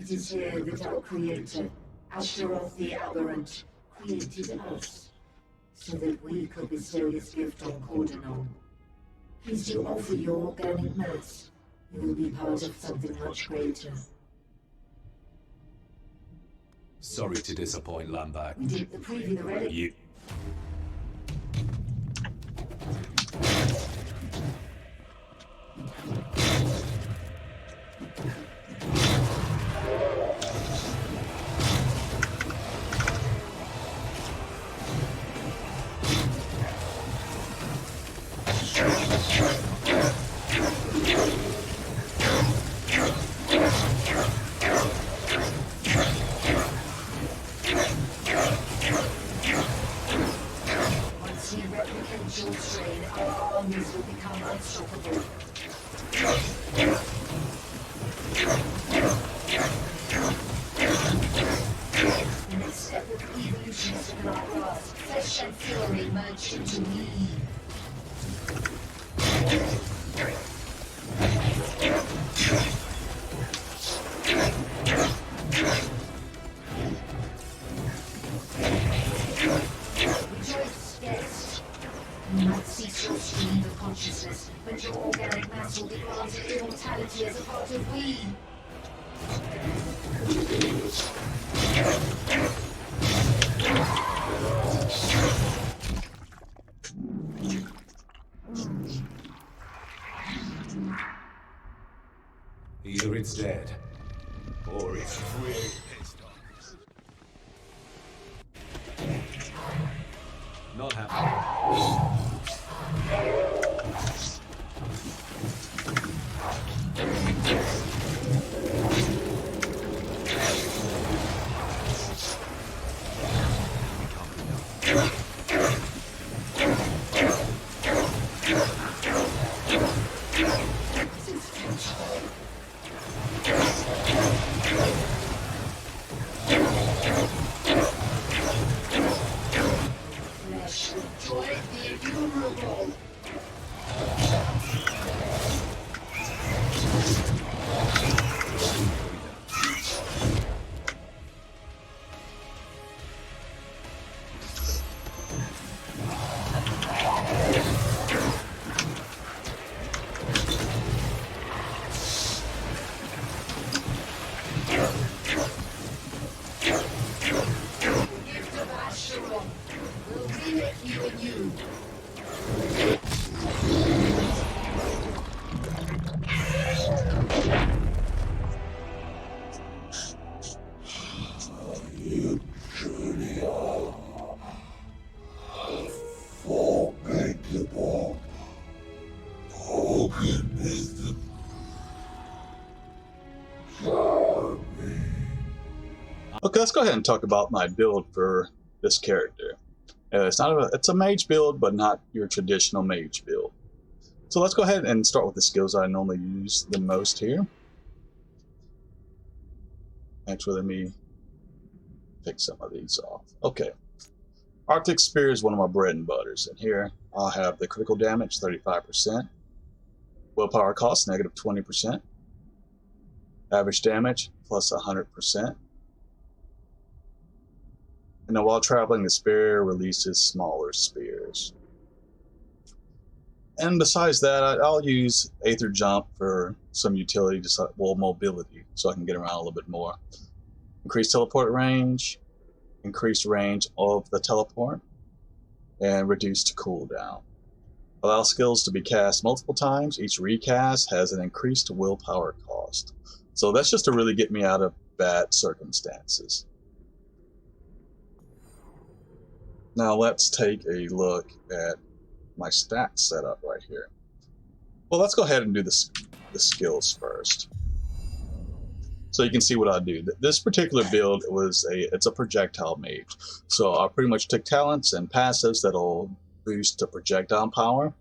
It is here that our Creator, Ashtaroth the Aberrant, created us, so that we could bestow this gift on Cordonon. Please do offer your organic mass. You will be part of something much greater. Sorry to disappoint, Lambach. We did the preview, the relic. You... Either it's dead, or it's really pissed off. Not happening. Okay, let's go ahead and talk about my build for this character. It's a mage build, but not your traditional mage build. So let's go ahead and start with the skills I normally use the most here. Actually, let me take some of these off. Okay. Arctic Spear is one of my bread and butters, and here I'll have the critical damage 35%, willpower cost negative 20%, average damage plus 100%. And then while traveling, the spear releases smaller spears. And besides that, I'll use Aether Jump for some utility, just mobility, so I can get around a little bit more. Increased teleport range, increased range of the teleport, and reduced cooldown. Allow skills to be cast multiple times. Each recast has an increased willpower cost. So that's just to really get me out of bad circumstances. Now let's take a look at my stats setup right here. Well, let's go ahead and do the skills first, so you can see what I do. This particular build it's a projectile mage, so I pretty much took talents and passives that'll boost the projectile power.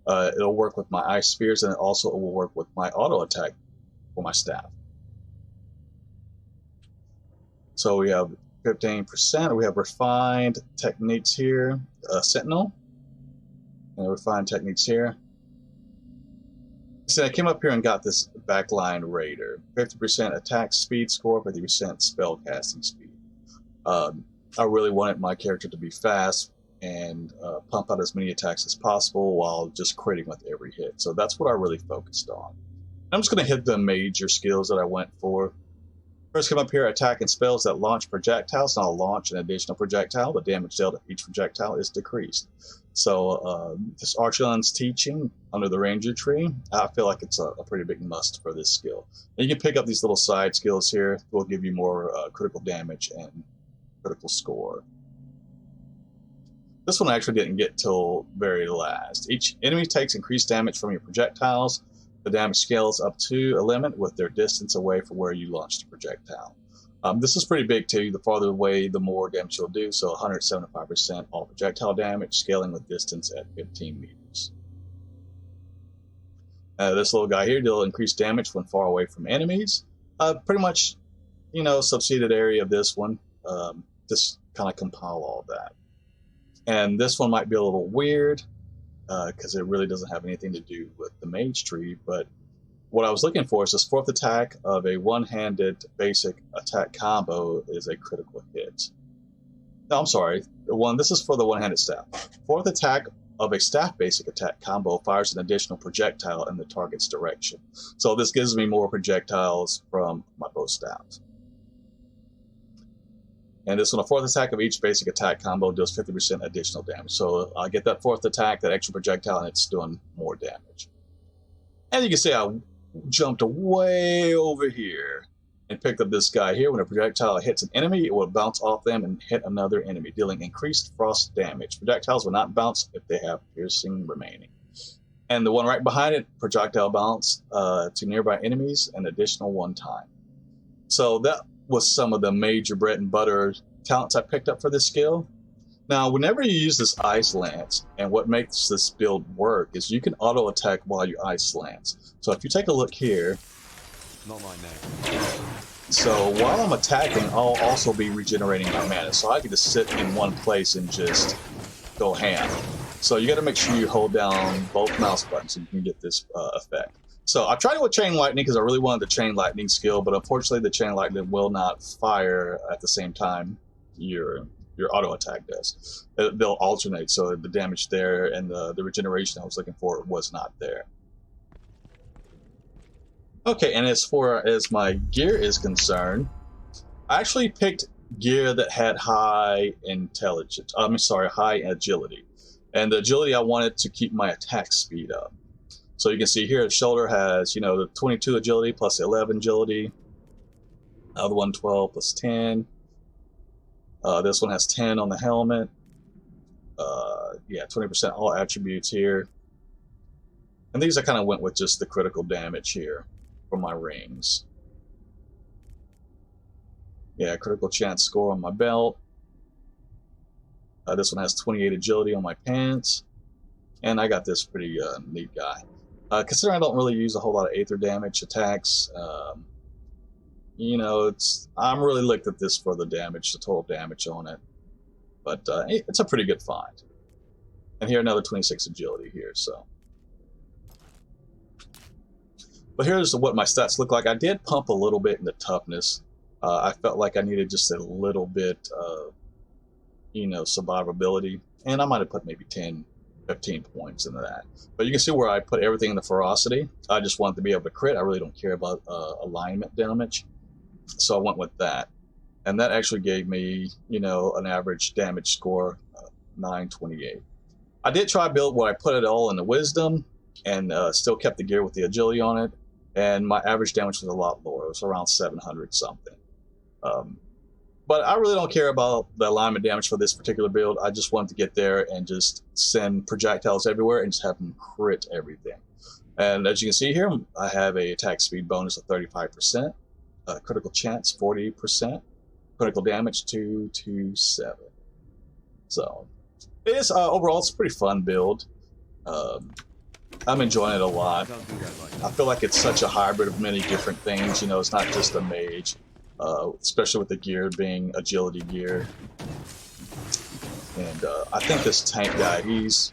It'll work with my ice spears, and it also will work with my auto attack for my staff. So we have 15%. We have refined techniques here, Sentinel, and refined techniques here. So I came up here and got this backline raider. 50% attack speed score, 50% spell casting speed. I really wanted my character to be fast and pump out as many attacks as possible while just critting with every hit. So that's what I really focused on. I'm just going to hit the major skills that I went for. First, come up here, attack and spells that launch projectiles. Now launch an additional projectile. The damage dealt to each projectile is decreased. So this Archon's teaching under the Ranger tree, I feel like it's a pretty big must for this skill. And you can pick up these little side skills here. Will give you more critical damage and critical score. This one I actually didn't get till very last. Each enemy takes increased damage from your projectiles. The damage scales up to a limit with their distance away from where you launched the projectile. This is pretty big too. The farther away, the more damage you'll do. So 175% all projectile damage, scaling with distance at 15 meters. This little guy here will increase damage when far away from enemies. Pretty much, you know, subseeded area of this one. Just kind of compile all that. And this one might be a little weird, because it really doesn't have anything to do with the mage tree, but what I was looking for is this fourth attack of a one-handed basic attack combo is a critical hit. No, I'm sorry. This is for the one-handed staff. Fourth attack of a staff basic attack combo fires an additional projectile in the target's direction. So this gives me more projectiles from my bow staff. And this one, a fourth attack of each basic attack combo deals 50% additional damage. So I get that fourth attack, that extra projectile, and it's doing more damage. And you can see I jumped way over here and picked up this guy here. When a projectile hits an enemy, it will bounce off them and hit another enemy, dealing increased frost damage. Projectiles will not bounce if they have piercing remaining. And the one right behind it, projectile bounce to nearby enemies an additional one time. So that was some of the major bread and butter talents I picked up for this skill. Now, whenever you use this Ice Lance, and what makes this build work is you can auto attack while you Ice Lance. So if you take a look here, Not my name. so while I'm attacking, I'll also be regenerating my mana. So I can just sit in one place and just go ham. So you got to make sure you hold down both mouse buttons so you can get this effect. So I tried it with Chain Lightning because I really wanted the Chain Lightning skill, but unfortunately the Chain Lightning will not fire at the same time your auto attack does. They'll alternate, so the damage there and the regeneration I was looking for was not there. Okay, and as far as my gear is concerned, I actually picked gear that had high intelligence. High agility. And the agility I wanted to keep my attack speed up. So you can see here, the shoulder has, you know, the 22 agility plus 11 agility. The one 12 plus 10. This one has 10 on the helmet. Yeah, 20% all attributes here. And these I kind of went with just the critical damage here for my rings. Yeah, critical chance score on my belt. This one has 28 agility on my pants. And I got this pretty neat guy. Considering I don't really use a whole lot of Aether damage attacks, you know, I'm really looked at this for the damage, the total damage on it. But it's a pretty good find. And here another 26 agility here, so. But here's what my stats look like. I did pump a little bit into toughness. I felt like I needed just a little bit of, you know, survivability. And I might have put maybe 10, 15 points into that. But you can see where I put everything in the ferocity. I just wanted to be able to crit. I really don't care about alignment damage. So I went with that. And that actually gave me, you know, an average damage score of 928. I did try to build where I put it all in the wisdom and still kept the gear with the agility on it. And my average damage was a lot lower. It was around 700 something. But I really don't care about the alignment damage for this particular build. I just wanted to get there and just send projectiles everywhere and just have them crit everything. And as you can see here, I have a attack speed bonus of 35%, critical chance 40%, critical damage 227. So it is overall it's a pretty fun build. I'm enjoying it a lot. I feel like it's such a hybrid of many different things. You know, it's not just a mage. Especially with the gear being agility gear. And I think this tank guy, he's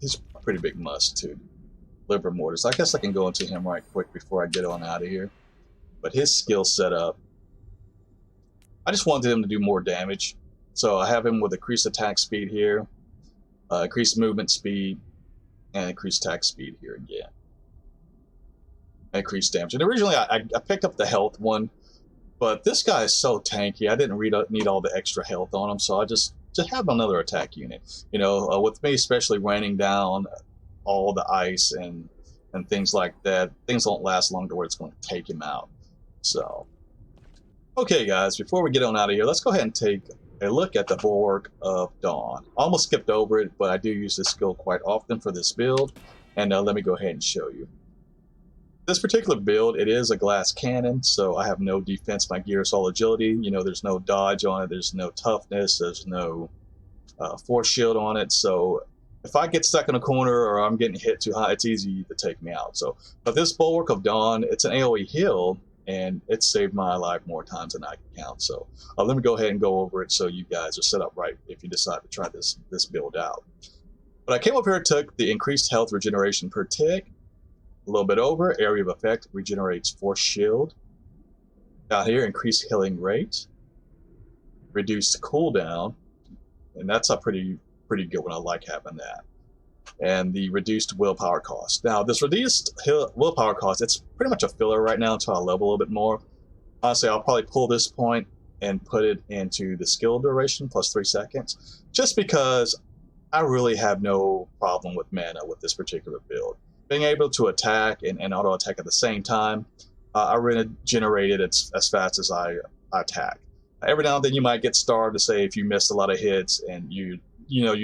a pretty big must too. Liver Mortars. I guess I can go into him right quick before I get on out of here. But his skill setup, I just wanted him to do more damage. So I have him with increased attack speed here, increased movement speed, and increased attack speed here again. Increased damage. And originally I picked up the health one, but this guy is so tanky, I didn't need all the extra health on him, so I just have another attack unit. You know, with me especially raining down all the ice and things like that, things don't last long to where it's going to take him out. So, okay guys, before we get on out of here, let's go ahead and take a look at the Borg of Dawn. I almost skipped over it, but I do use this skill quite often for this build, and let me go ahead and show you. This particular build, it is a glass cannon, so I have no defense. My gear is all agility. You know, there's no dodge on it, there's no toughness, there's no force shield on it, so if I get stuck in a corner or I'm getting hit too high, it's easy to take me out. So, but this Borg of Dawn, it's an AoE heal, and it saved my life more times than I can count. So let me go ahead and go over it so you guys are set up right if you decide to try this build out. But I came up here and took the increased health regeneration per tick, a little bit over, area of effect regenerates force shield. Down here, increased healing rate, reduced cooldown, and that's a pretty good one. I like having that. And the reduced willpower cost. Now, this reduced willpower cost, it's pretty much a filler right now until I level a little bit more. Honestly, I'll probably pull this point and put it into the skill duration plus 3 seconds, just because I really have no problem with mana with this particular build. Being able to attack and auto attack at the same time, I regenerate it as fast as I attack. Every now and then you might get starved to say if you missed a lot of hits and you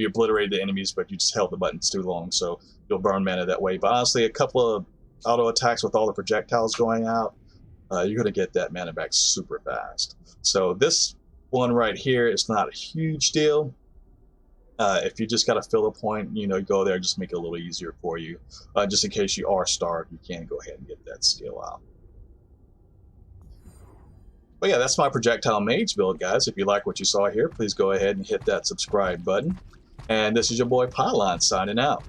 obliterated the enemies, but you just held the buttons too long, so you'll burn mana that way. But honestly, a couple of auto attacks with all the projectiles going out, you're going to get that mana back super fast. So this one right here is not a huge deal. If you just got to fill a point, you go there, just make it a little easier for you. Just in case you are starved, you can go ahead and get that skill out. But yeah, that's my Projectile Mage build, guys. If you like what you saw here, please go ahead and hit that subscribe button. And this is your boy Pylon signing out.